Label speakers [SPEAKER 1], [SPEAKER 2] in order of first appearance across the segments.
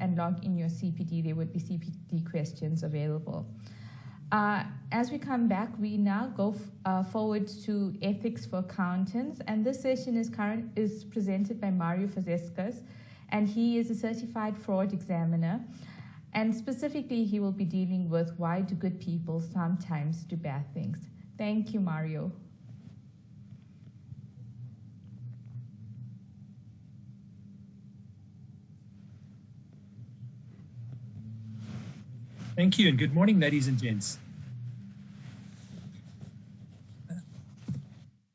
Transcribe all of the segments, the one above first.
[SPEAKER 1] and log in your CPD. There would be CPD questions available. As we come back, we now go forward to ethics for accountants, and this session is presented by Mario Fazekas, and he is a certified fraud examiner, and specifically he will be dealing with why do good people sometimes do bad things. Thank you, Mario.
[SPEAKER 2] Thank you, and good morning, ladies and gents.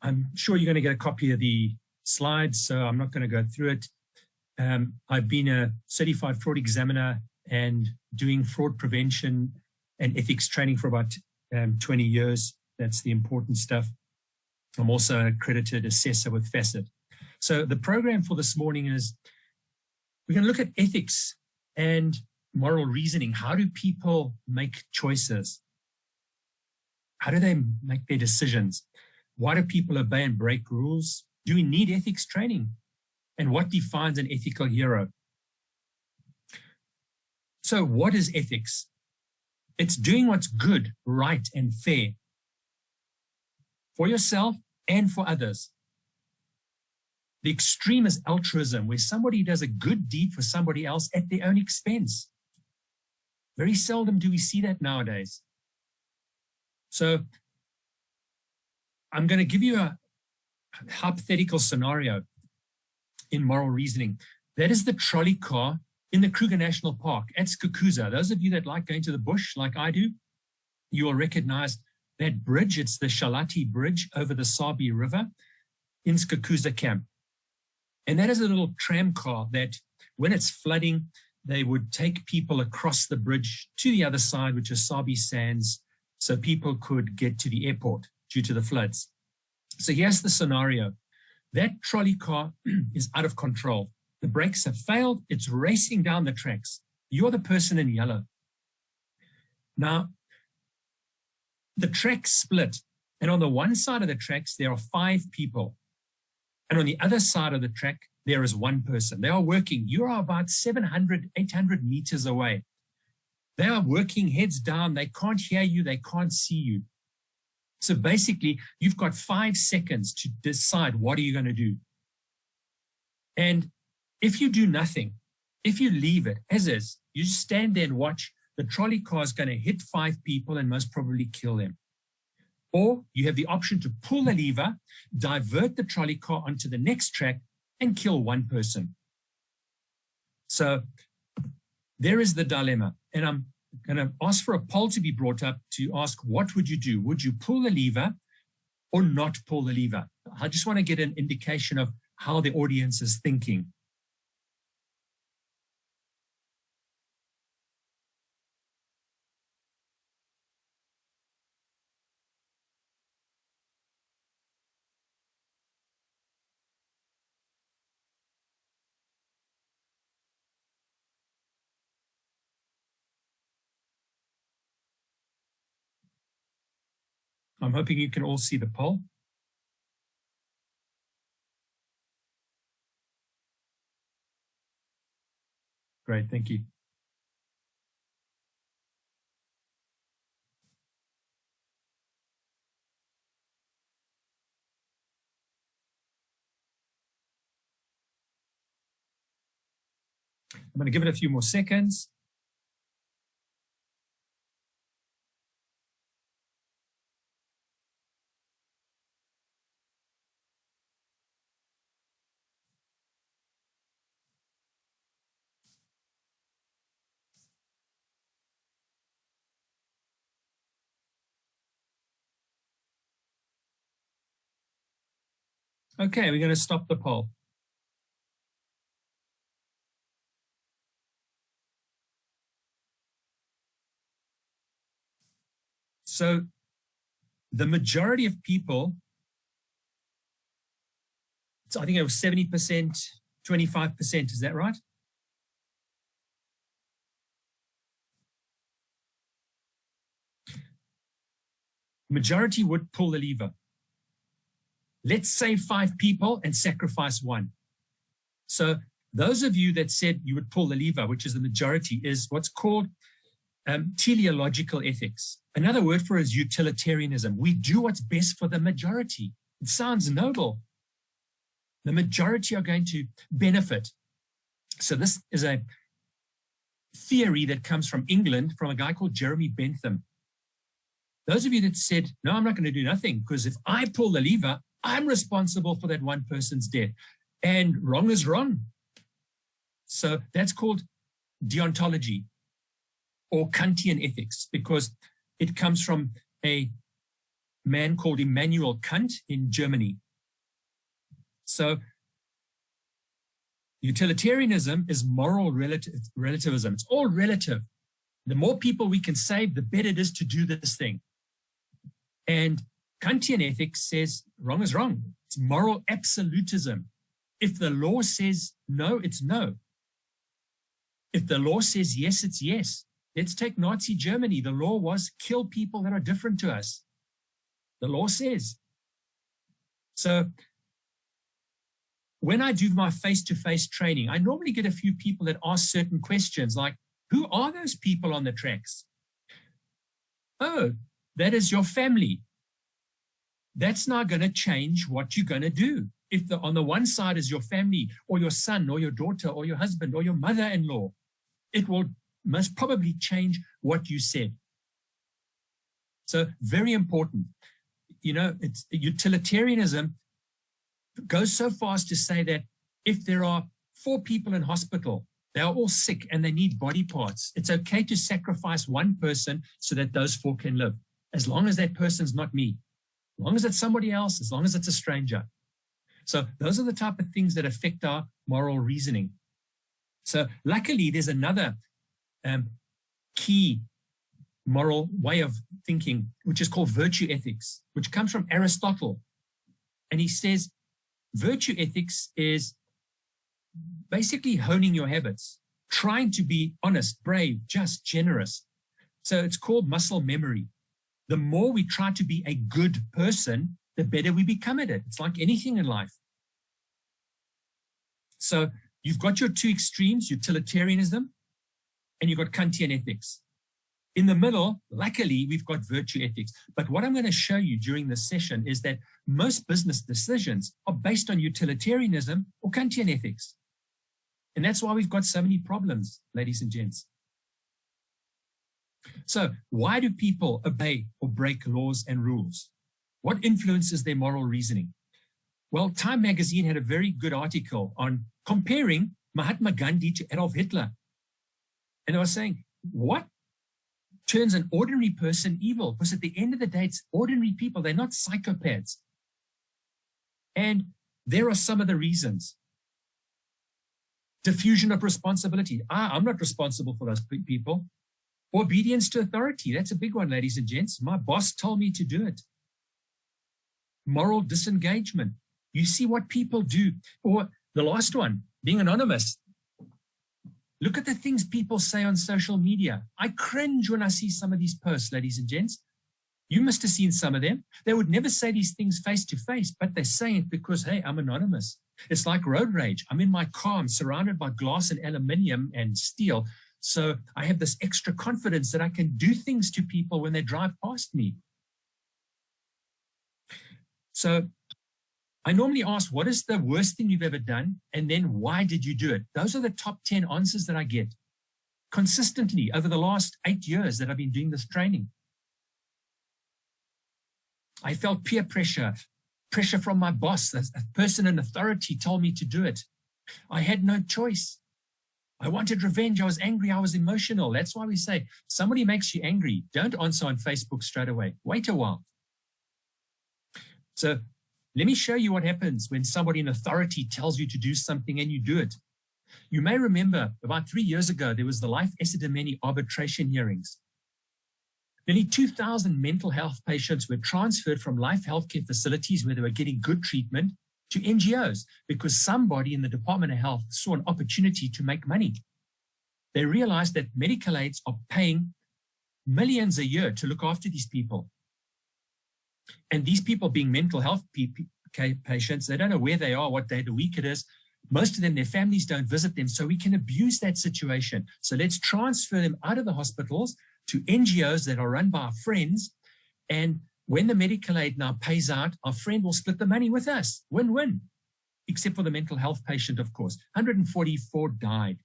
[SPEAKER 2] I'm sure you're going to get a copy of the slides, so I'm not going to go through it. I've been a certified fraud examiner and doing fraud prevention and ethics training for about 20 years. That's the important stuff. I'm also an accredited assessor with Facet. So the program for this morning is we're going to look at ethics and moral reasoning. How do people make choices? How do they make their decisions? Why do people obey and break rules? Do we need ethics training? And what defines an ethical hero? So what is ethics? It's doing what's good, right, and fair for yourself and for others. The extreme is altruism, where somebody does a good deed for somebody else at their own expense. Very seldom do we see that nowadays. So I'm going to give you a hypothetical scenario in moral reasoning. That is the trolley car in the Kruger National Park at Skukuza. Those of you that like going to the bush like I do, you will recognize that bridge. It's the Shalati Bridge over the Sabi River in Skukuza Camp. And that is a little tram car that when it's flooding, they would take people across the bridge to the other side, which is Sabi Sands, so people could get to the airport due to the floods. So here's the scenario. That trolley car is out of control. The brakes have failed. It's racing down the tracks. You're the person in yellow. Now, the tracks split, and on the one side of the tracks, there are 5 people. And on the other side of the track, there is 1 person. They are working. You are about 700, 800 meters away. They are working heads down. They can't hear you. They can't see you. So basically, you've got 5 seconds to decide what are you going to do. And if you do nothing, if you leave it as is, you just stand there and watch, the trolley car is going to hit 5 people and most probably kill them. Or you have the option to pull the lever, divert the trolley car onto the next track and kill 1 person. So there is the dilemma. And I'm going to ask for a poll to be brought up to ask, what would you do? Would you pull the lever or not pull the lever? I just want to get an indication of how the audience is thinking. I'm hoping you can all see the poll. Great, thank you. I'm going to give it a few more seconds. Okay, we're going to stop the poll. So the majority of people, I think it was 70%, 25%, is that right? Majority would pull the lever. Let's save 5 people and sacrifice 1. So those of you that said you would pull the lever, which is the majority, is what's called teleological ethics. Another word for it is utilitarianism. We do what's best for the majority. It sounds noble. The majority are going to benefit. So this is a theory that comes from England, from a guy called Jeremy Bentham. Those of you that said, no, I'm not going to do nothing, because if I pull the lever, I'm responsible for that one person's death. And wrong is wrong. So that's called deontology or Kantian ethics, because it comes from a man called Immanuel Kant in Germany. So utilitarianism is moral relativism. It's all relative. The more people we can save, the better it is to do this thing. And Kantian ethics says wrong is wrong. It's moral absolutism. If the law says no, it's no. If the law says yes, it's yes. Let's take Nazi Germany. The law was kill people that are different to us. The law says. So when I do my face-to-face training, I normally get a few people that ask certain questions like, who are those people on the tracks? Oh, that is your family. That's not going to change what you're going to do. If on the one side is your family or your son or your daughter or your husband or your mother-in-law, it will most probably change what you said. So very important. You know, it's utilitarianism goes so far as to say that if there are 4 people in hospital, they are all sick and they need body parts, it's okay to sacrifice one person so that those 4 can live, as long as that person's not me, as long as it's somebody else, as long as it's a stranger. So those are the type of things that affect our moral reasoning. So luckily, there's another key moral way of thinking, which is called virtue ethics, which comes from Aristotle. And he says, virtue ethics is basically honing your habits, trying to be honest, brave, just, generous. So it's called muscle memory. The more we try to be a good person, the better we become at it. It's like anything in life. So you've got your 2 extremes, utilitarianism, and you've got Kantian ethics. In the middle, luckily, we've got virtue ethics. But what I'm going to show you during this session is that most business decisions are based on utilitarianism or Kantian ethics. And that's why we've got so many problems, ladies and gents. So why do people obey or break laws and rules? What influences their moral reasoning? Well, Time magazine had a very good article on comparing Mahatma Gandhi to Adolf Hitler. And they were saying, what turns an ordinary person evil? Because at the end of the day, it's ordinary people. They're not psychopaths. And there are some of the reasons. Diffusion of responsibility. I'm not responsible for those people. Obedience to authority. That's a big one, ladies and gents. My boss told me to do it. Moral disengagement. You see what people do. Or the last one, being anonymous. Look at the things people say on social media. I cringe when I see some of these posts, ladies and gents. You must have seen some of them. They would never say these things face to face, but they say it because, hey, I'm anonymous. It's like road rage. I'm in my car. I'm surrounded by glass and aluminium and steel. So I have this extra confidence that I can do things to people when they drive past me. So I normally ask, what is the worst thing you've ever done? And then why did you do it? Those are the top 10 answers that I get consistently over the last 8 years that I've been doing this training. I felt peer pressure, pressure from my boss. A person in authority told me to do it. I had no choice. I wanted revenge. I was angry. I was emotional. That's why we say, somebody makes you angry, don't answer on Facebook straight away. Wait a while. So let me show you what happens when somebody in authority tells you to do something and you do it. You may remember about 3 years ago, there was the Life Esidimeni arbitration hearings. Nearly 2,000 mental health patients were transferred from life healthcare facilities where they were getting good treatment to NGOs because somebody in the Department of Health saw an opportunity to make money. They realized that medical aids are paying millions a year to look after these people. And these people being mental health patients, they don't know where they are, what day of the week it is. Most of them, their families don't visit them, so we can abuse that situation. So let's transfer them out of the hospitals to NGOs that are run by our friends. And when the medical aid now pays out, our friend will split the money with us. Win-win. Except for the mental health patient, of course. 144 died.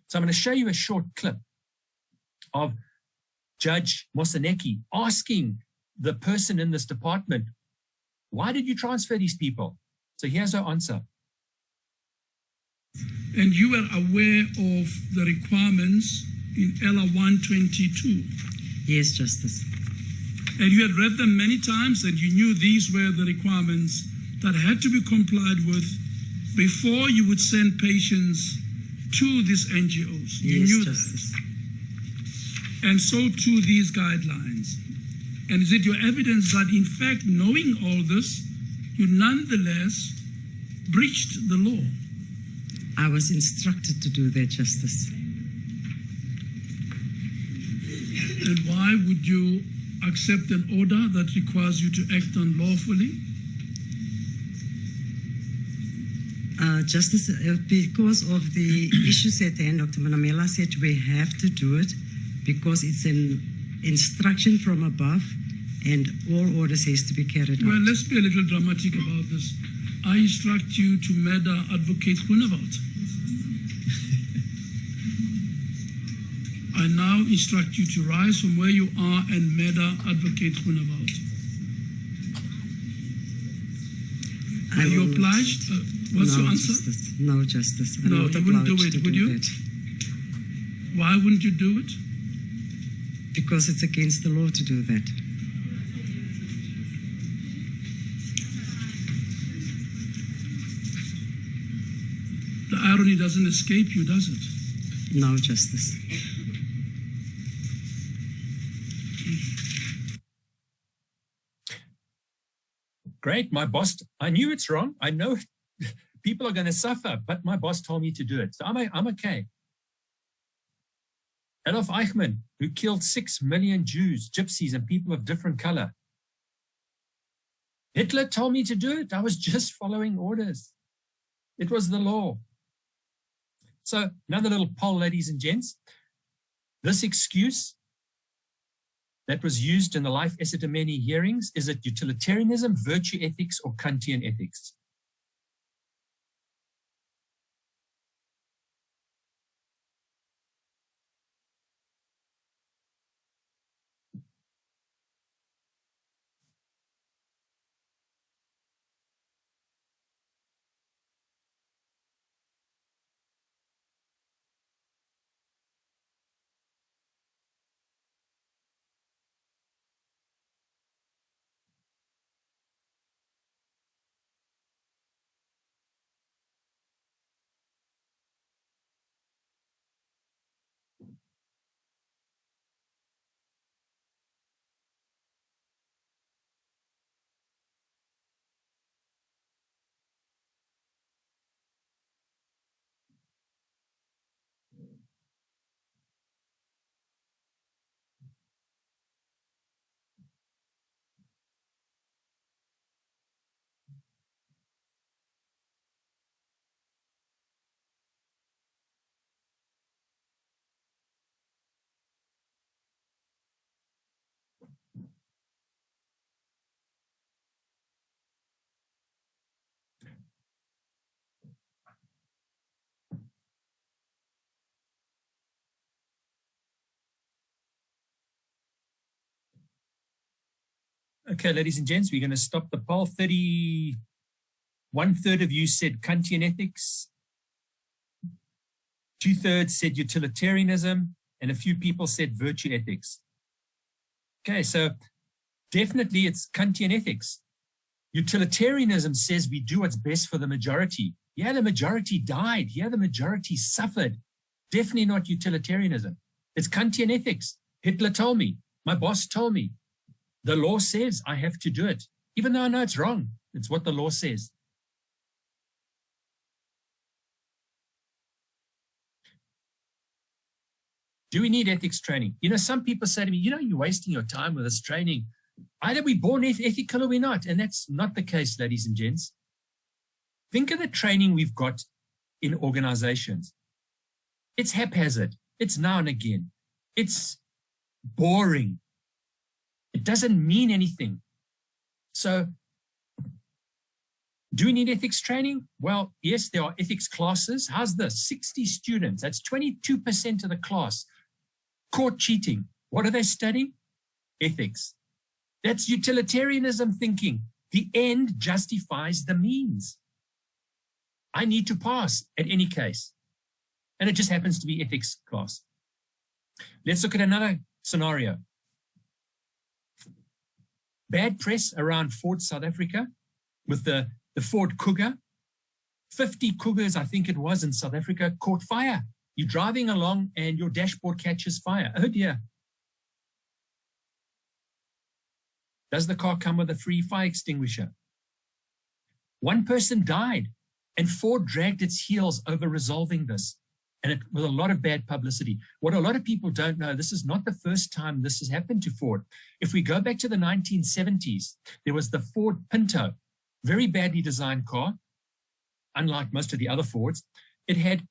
[SPEAKER 2] So I'm going to show you a short clip of Judge Moseneke asking the person in this department, why did you transfer these people? So here's her answer.
[SPEAKER 3] And you were aware of the requirements in LR 122?
[SPEAKER 4] Yes, Justice.
[SPEAKER 3] And you had read them many times and you knew these were the requirements that had to be complied with before you would send patients to these NGOs. You
[SPEAKER 4] Yes,
[SPEAKER 3] knew
[SPEAKER 4] Justice.
[SPEAKER 3] that. And so too these guidelines. And is it your evidence that in fact, knowing all this, you nonetheless breached the law?
[SPEAKER 4] I was instructed to do that, Justice.
[SPEAKER 3] And why would you accept an order that requires you to act unlawfully?
[SPEAKER 4] Justice, because of the issues at hand, Dr. Manamela said we have to do it because it's an instruction from above and all orders has to be carried out.
[SPEAKER 3] Well, let's be a little dramatic about this. I instruct you to murder Advocate Groenewald. I now instruct you to rise from where you are and murder Advocate Groenewald. Are you obliged? What's your answer?
[SPEAKER 4] Justice. No, Justice. I'm
[SPEAKER 3] No,
[SPEAKER 4] not
[SPEAKER 3] you wouldn't do
[SPEAKER 4] obliged
[SPEAKER 3] it,
[SPEAKER 4] to
[SPEAKER 3] would you?
[SPEAKER 4] that.
[SPEAKER 3] Why wouldn't you do it?
[SPEAKER 4] Because it's against the law to do that.
[SPEAKER 3] The irony doesn't escape you, does it?
[SPEAKER 4] No, Justice.
[SPEAKER 2] Great, my boss, I knew it's wrong. I know people are going to suffer, but my boss told me to do it. So I'm okay. Adolf Eichmann, who killed 6 million Jews, gypsies, and people of different color. Hitler told me to do it. I was just following orders. It was the law. So another little poll, ladies and gents. This excuse that was used in the Life Esidimeni hearings, is it utilitarianism, virtue ethics, or Kantian ethics? Okay, ladies and gents, we're going to stop the poll. 1/3 of you said Kantian ethics. 2/3 said utilitarianism, and a few people said virtue ethics. Okay, so definitely it's Kantian ethics. Utilitarianism says we do what's best for the majority. Yeah, the majority died. Yeah, the majority suffered. Definitely not utilitarianism. It's Kantian ethics. Hitler told me. My boss told me. The law says I have to do it, even though I know it's wrong. It's what the law says. Do we need ethics training? You know, some people say to me, you know, you're wasting your time with this training. Either we're born ethical or we're not. And that's not the case, ladies and gents. Think of the training we've got in organizations. It's haphazard. It's now and again. It's boring. It doesn't mean anything. So, do we need ethics training? Well, yes, there are ethics classes. How's this? 60 students. That's 22% of the class. Caught cheating. What are they studying? Ethics. That's utilitarianism thinking. The end justifies the means. I need to pass at any case. And it just happens to be ethics class. Let's look at another scenario. Bad press around Ford South Africa with the Ford Cougar. 50 Cougars, I think it was, in South Africa caught fire. You're driving along and your dashboard catches fire. Oh dear. Does the car come with a free fire extinguisher? One person died, and Ford dragged its heels over resolving this. And it was a lot of bad publicity. What a lot of people don't know, this is not the first time this has happened to Ford. If we go back to the 1970s, there was the Ford Pinto, very badly designed car, unlike most of the other Fords. It had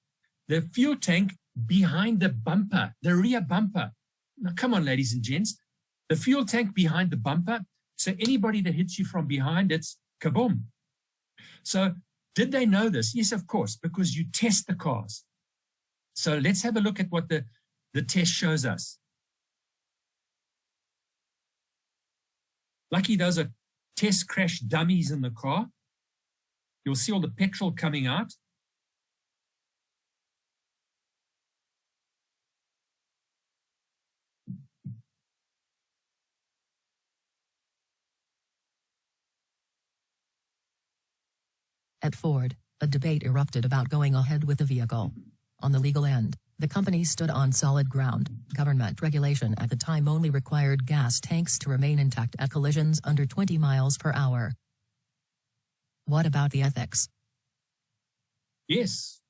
[SPEAKER 2] the fuel tank behind the bumper, the rear bumper. Now, come on, ladies and gents. The fuel tank behind the bumper, so anybody that hits you from behind, it's kaboom. So did they know this? Yes, of course, because you test the cars. So let's have a look at what the test shows us. Lucky those are test crash dummies in the car. You'll see all the petrol coming out.
[SPEAKER 5] At Ford, a debate erupted about going ahead with the vehicle. On the legal end, the company stood on solid ground. Government regulation at the time only required gas tanks to remain intact at collisions under 20 miles per hour. What about the ethics?
[SPEAKER 2] Yes.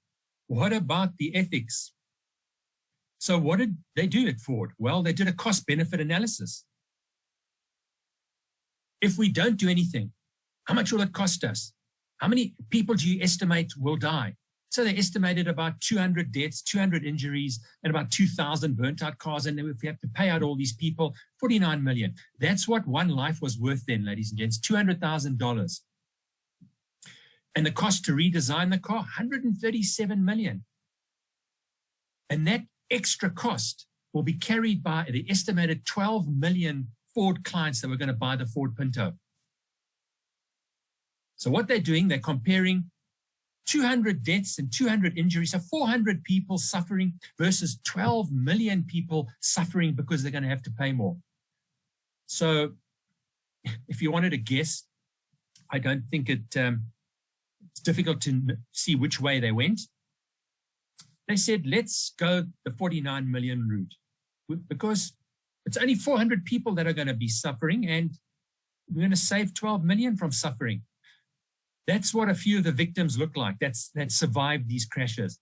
[SPEAKER 2] What about the ethics? So what did they do at Ford? Well, they did a cost-benefit analysis. If we don't do anything, how much will it cost us? How many people do you estimate will die? So they estimated about 200 deaths, 200 injuries, and about 2,000 burnt-out cars. And then if we have to pay out all these people, 49 million. That's what one life was worth then, ladies and gents, $200,000. And the cost to redesign the car, 137 million. And that extra cost will be carried by the estimated 12 million Ford clients that were going to buy the Ford Pinto. So what they're doing, they're comparing 200 deaths and 200 injuries, so 400 people suffering versus 12 million people suffering because they're going to have to pay more. So if you wanted to guess, I don't think it's difficult to see which way they went. They said, let's go the 49 million route because it's only 400 people that are going to be suffering and we're going to save 12 million from suffering. That's what a few of the victims look like that survived these crashes.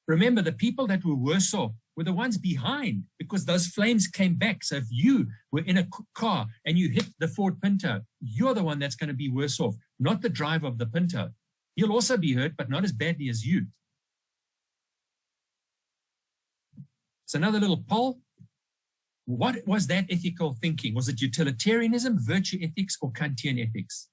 [SPEAKER 2] Remember, the people that were worse off were the ones behind because those flames came back. So if you were in a car and you hit the Ford Pinto, you're the one that's going to be worse off, not the driver of the Pinto. He'll also be hurt, but not as badly as you. So another little poll. What was that ethical thinking? Was it utilitarianism, virtue ethics, or Kantian ethics?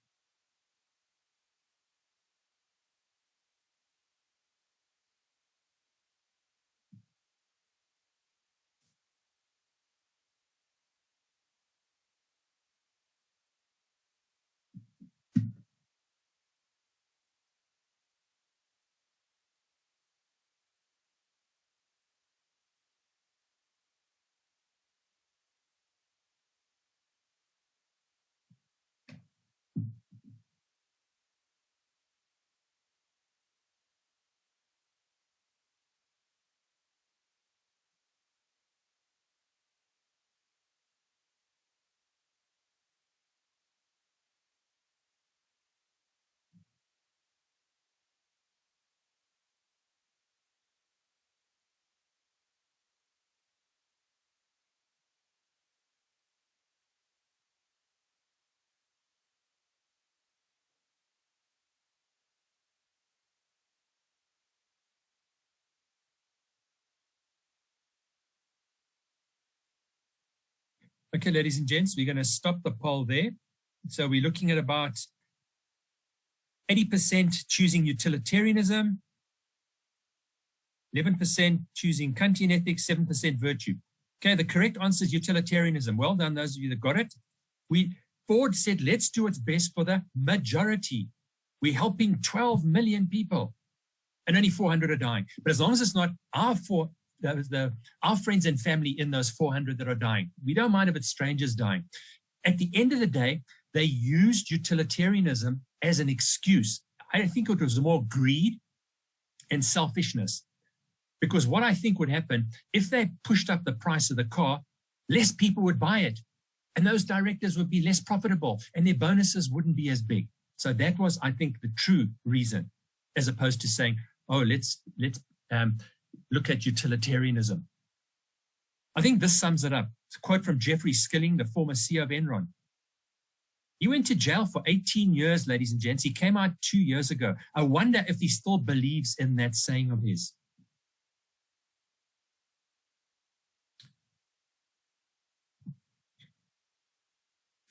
[SPEAKER 2] Okay, ladies and gents, we're going to stop the poll there. So we're looking at about 80% choosing utilitarianism, 11% choosing Kantian ethics, 7% virtue. Okay, the correct answer is utilitarianism. Well done, those of you that got it. Ford said, let's do what's best for the majority. We're helping 12 million people and only 400 are dying. But as long as it's not our friends and family in those 400 that are dying, we don't mind if it's strangers dying. At the end of the day, they used utilitarianism as an excuse. I think it was more greed and selfishness. Because what I think would happen, if they pushed up the price of the car, less people would buy it. And those directors would be less profitable and their bonuses wouldn't be as big. So that was, I think, the true reason, as opposed to saying, oh, let's look at utilitarianism. I think this sums it up. It's a quote from Jeffrey Skilling, the former CEO of Enron. He went to jail for 18 years, ladies and gents. He came out 2 years ago. I wonder if he still believes in that saying of his.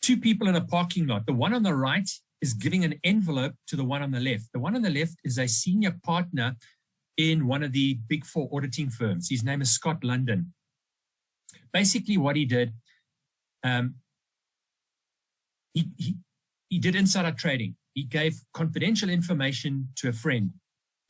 [SPEAKER 2] Two people in a parking lot. The one on the right is giving an envelope to the one on the left. The one on the left is a senior partner in one of the big four auditing firms. His name is Scott London. Basically what he did, he did insider trading. He gave confidential information to a friend.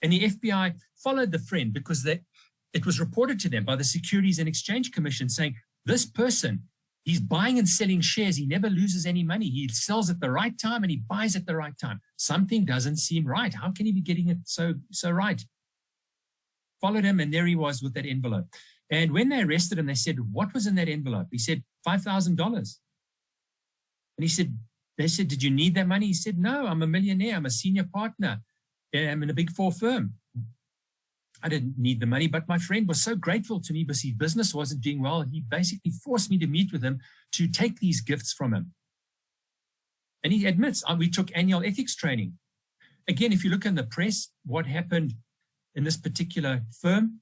[SPEAKER 2] And the FBI followed the friend because it was reported to them by the Securities and Exchange Commission saying, this person, he's buying and selling shares. He never loses any money. He sells at the right time and he buys at the right time. Something doesn't seem right. How can he be getting it so right? Followed him, and there he was with that envelope. And when they arrested him, they said, what was in that envelope? He said, $5,000. And they said, did you need that money? He said, no, I'm a millionaire. I'm a senior partner. I'm in a big four firm. I didn't need the money, but my friend was so grateful to me because his business wasn't doing well. He basically forced me to meet with him to take these gifts from him. And he admits, we took annual ethics training. Again, if you look in the press, what happened in this particular firm,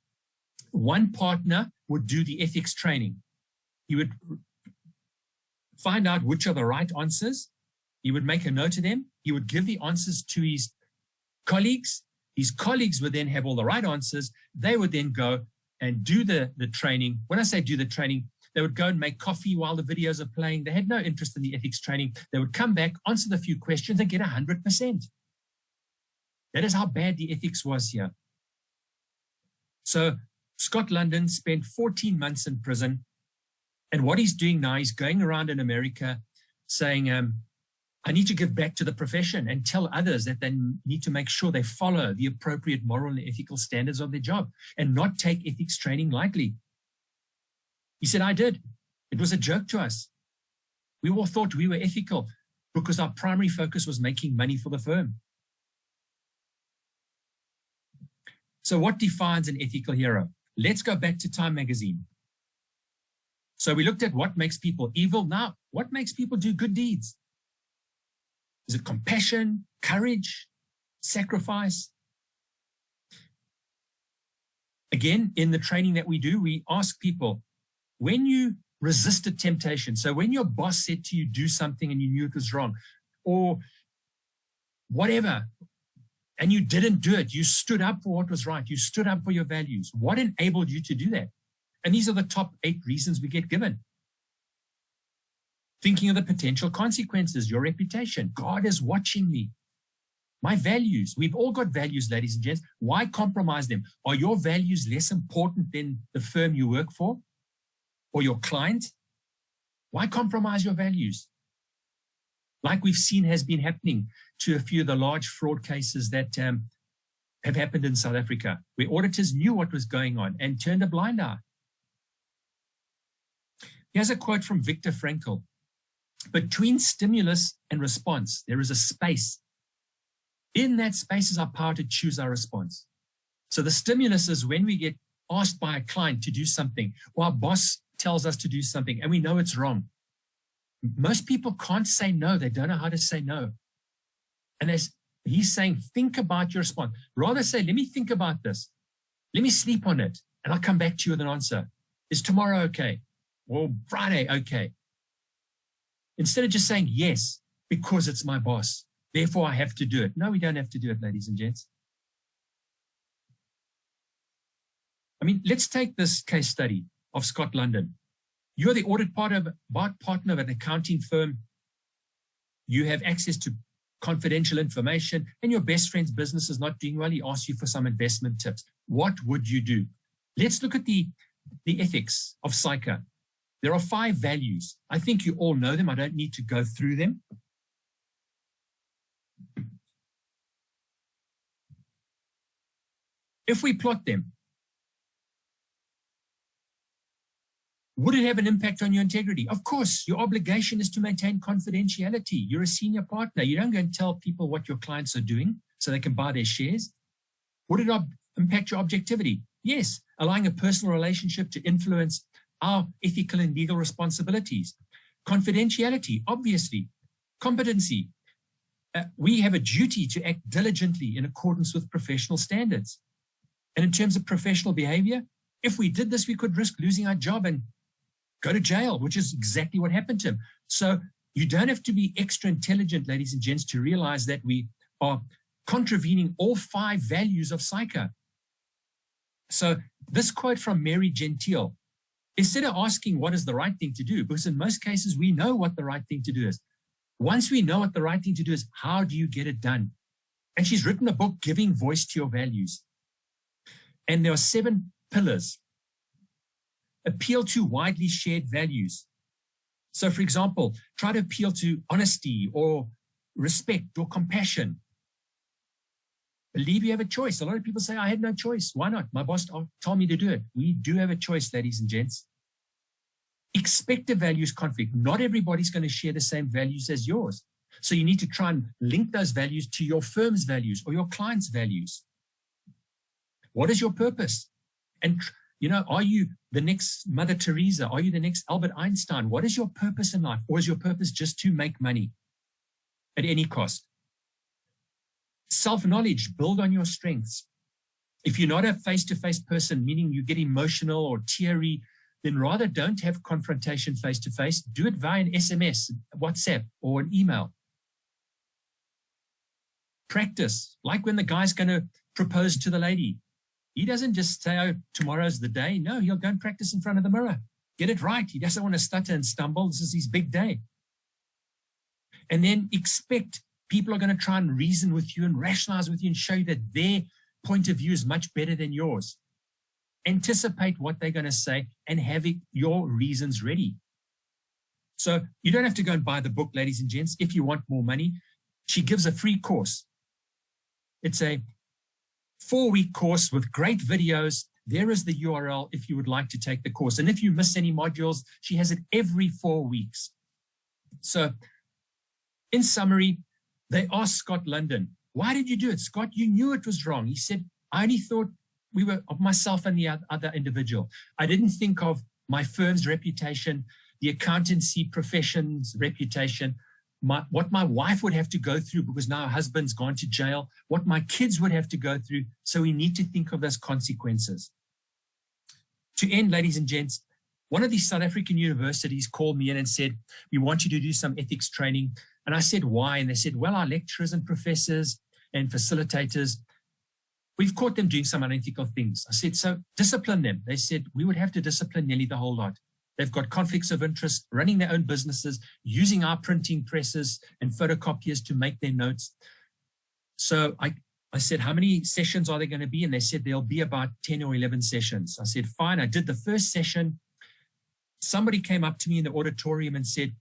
[SPEAKER 2] one partner would do the ethics training. He would find out which are the right answers. He would make a note of them. He would give the answers to his colleagues. His colleagues would then have all the right answers. They would then go and do the training. When I say do the training, they would go and make coffee while the videos are playing. They had no interest in the ethics training. They would come back, answer the few questions, and get 100%. That is how bad the ethics was here. So Scott London spent 14 months in prison. And what he's doing now, he's going around in America saying, I need to give back to the profession and tell others that they need to make sure they follow the appropriate moral and ethical standards of their job and not take ethics training lightly. He said, I did. It was a joke to us. We all thought we were ethical because our primary focus was making money for the firm. So what defines an ethical hero? Let's go back to Time magazine. So we looked at what makes people evil. Now, what makes people do good deeds? Is it compassion, courage, sacrifice? Again, in the training that we do, we ask people, when you resisted temptation, so when your boss said to you, do something and you knew it was wrong, or whatever, and you didn't do it, you stood up for what was right, you stood up for your values. What enabled you to do that? And these are the top 8 reasons we get given. Thinking of the potential consequences, your reputation. God is watching me. My values. We've all got values, ladies and gents. Why compromise them? Are your values less important than the firm you work for or your client? Why compromise your values? Like we've seen has been happening to a few of the large fraud cases that have happened in South Africa, where auditors knew what was going on and turned a blind eye. Here's a quote from Viktor Frankl. Between stimulus and response, there is a space. In that space is our power to choose our response. So the stimulus is when we get asked by a client to do something, or our boss tells us to do something, and we know it's wrong. Most people can't say no. They don't know how to say no. And he's saying, think about your response. Rather say, let me think about this. Let me sleep on it, and I'll come back to you with an answer. Is tomorrow okay? Or Friday okay? Instead of just saying yes, because it's my boss, therefore I have to do it. No, we don't have to do it, ladies and gents. I mean, let's take this case study of Scott London. You're the audit partner of an accounting firm. You have access to confidential information, and your best friend's business is not doing well. He asks you for some investment tips. What would you do? Let's look at the ethics of SAICA. There are 5 values. I think you all know them. I don't need to go through them. If we plot them, would it have an impact on your integrity? Of course, your obligation is to maintain confidentiality. You're a senior partner. You don't go and tell people what your clients are doing so they can buy their shares. Would it impact your objectivity? Yes, allowing a personal relationship to influence our ethical and legal responsibilities. Confidentiality, obviously. Competency. We have a duty to act diligently in accordance with professional standards. And in terms of professional behavior, if we did this, we could risk losing our job and go to jail, which is exactly what happened to him. So you don't have to be extra intelligent, ladies and gents, to realize that we are contravening all 5 values of SAICA. So this quote from Mary Gentile, instead of asking what is the right thing to do, because in most cases we know what the right thing to do is. Once we know what the right thing to do is, how do you get it done? And she's written a book, Giving Voice to Your Values. And there are 7 pillars. Appeal to widely shared values. So, for example, try to appeal to honesty or respect or compassion. Believe you have a choice. A lot of people say, I had no choice. Why not? My boss told me to do it. We do have a choice, ladies and gents. Expect a values conflict. Not everybody's going to share the same values as yours. So you need to try and link those values to your firm's values or your client's values. What is your purpose? And, you know, are you the next Mother Teresa? Are you the next Albert Einstein? What is your purpose in life? Or is your purpose just to make money at any cost? Self-knowledge, build on your strengths. If you're not a face-to-face person, meaning you get emotional or teary, then rather don't have confrontation face-to-face. Do it via an SMS, WhatsApp, or an email. Practice, like when the guy's going to propose to the lady. He doesn't just say, oh, tomorrow's the day. No, he'll go and practice in front of the mirror. Get it right. He doesn't want to stutter and stumble. This is his big day. And then expect people are going to try and reason with you and rationalize with you and show you that their point of view is much better than yours. Anticipate what they're going to say and have your reasons ready. So you don't have to go and buy the book, ladies and gents. If you want more money, she gives a free course. It's a 4-week course with great videos. There is the URL if you would like to take the course. And if you miss any modules, she has it every 4 weeks. So in summary, they asked Scott London, why did you do it? Scott, you knew it was wrong. He said, I only thought we were of myself and the other individual. I didn't think of my firm's reputation, the accountancy profession's reputation, what my wife would have to go through because now her husband's gone to jail, what my kids would have to go through. So we need to think of those consequences. To end, ladies and gents, one of these South African universities called me in and said, we want you to do some ethics training. And I said, why? And they said, well, our lecturers and professors and facilitators, we've caught them doing some unethical things. I said, so discipline them. They said, we would have to discipline nearly the whole lot. They've got conflicts of interest, running their own businesses, using our printing presses and photocopiers to make their notes. So I said, how many sessions are there going to be? And they said, there'll be about 10 or 11 sessions. I said, fine. I did the first session. Somebody came up to me in the auditorium and said,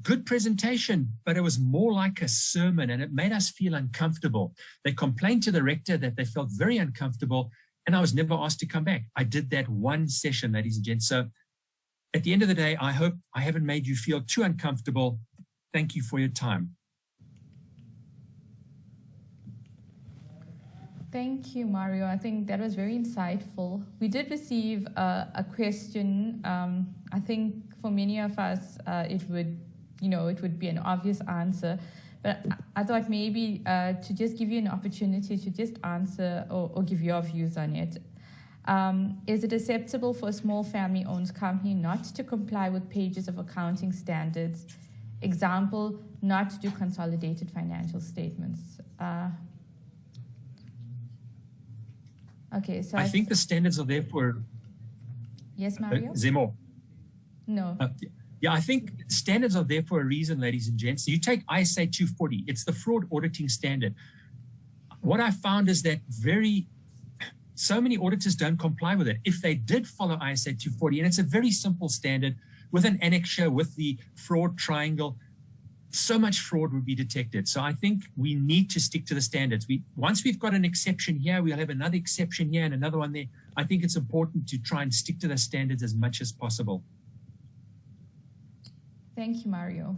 [SPEAKER 2] good presentation, but it was more like a sermon and it made us feel uncomfortable. They complained to the rector that they felt very uncomfortable and I was never asked to come back. I did that one session, ladies and gents. So at the end of the day, I hope I haven't made you feel too uncomfortable. Thank you for your time.
[SPEAKER 1] Thank you, Mario. I think that was very insightful. We did receive a question. I think for many of us, it would be an obvious answer. But I thought maybe to just give you an opportunity to just answer or give your views on it. Is it acceptable for a small family-owned company not to comply with pages of accounting standards? Example, not to do consolidated financial statements. Okay, so
[SPEAKER 2] I think the standards are there for...
[SPEAKER 1] Yes, Mario?
[SPEAKER 2] Zemo.
[SPEAKER 1] No.
[SPEAKER 2] Yeah, I think standards are there for a reason, ladies and gents. You take ISA 240, it's the fraud auditing standard. What I found is that so many auditors don't comply with it. If they did follow ISA 240, and it's a very simple standard with an annexure, with the fraud triangle, so much fraud would be detected. So I think we need to stick to the standards. Once we've got an exception here, we'll have another exception here and another one there. I think it's important to try and stick to the standards as much as possible.
[SPEAKER 1] Thank you, Mario.